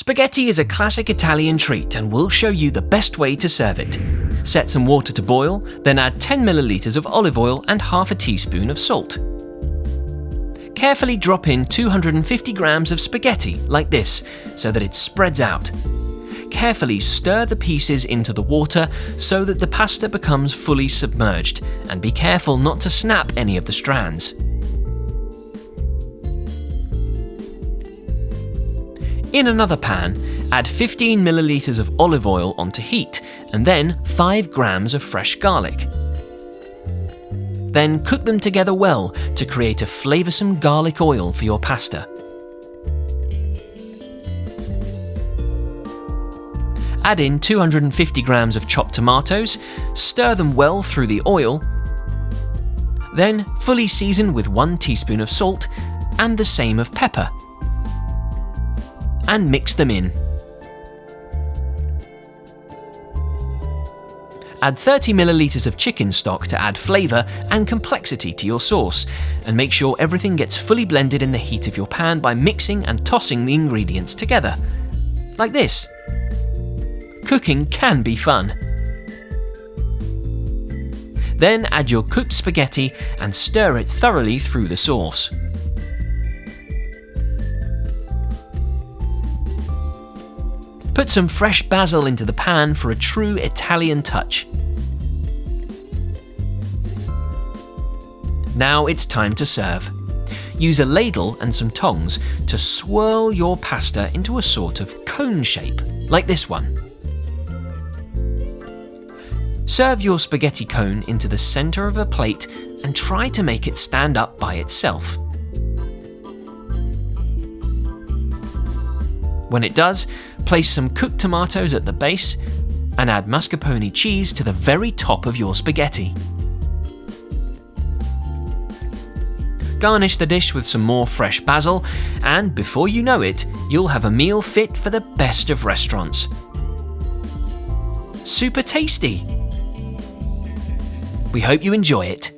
Spaghetti is a classic Italian treat and we'll show you the best way to serve it. Set some water to boil, then add 10 milliliters of olive oil and half a teaspoon of salt. Carefully drop in 250 grams of spaghetti, like this, so that it spreads out. Carefully stir the pieces into the water so that the pasta becomes fully submerged, and be careful not to snap any of the strands. In another pan, add 15 milliliters of olive oil onto heat, and then 5 grams of fresh garlic. Then cook them together well to create a flavoursome garlic oil for your pasta. Add in 250 grams of chopped tomatoes, stir them well through the oil, then fully season with 1 teaspoon of salt and the same of pepper, and mix them in. Add 30 milliliters of chicken stock to add flavour and complexity to your sauce, and make sure everything gets fully blended in the heat of your pan by mixing and tossing the ingredients together. Like this. Cooking can be fun. Then add your cooked spaghetti and stir it thoroughly through the sauce. Put some fresh basil into the pan for a true Italian touch. Now it's time to serve. Use a ladle and some tongs to swirl your pasta into a sort of cone shape, like this one. Serve your spaghetti cone into the centre of a plate and try to make it stand up by itself. When it does, place some cooked tomatoes at the base and add mascarpone cheese to the very top of your spaghetti. Garnish the dish with some more fresh basil, and before you know it, you'll have a meal fit for the best of restaurants. Super tasty! We hope you enjoy it.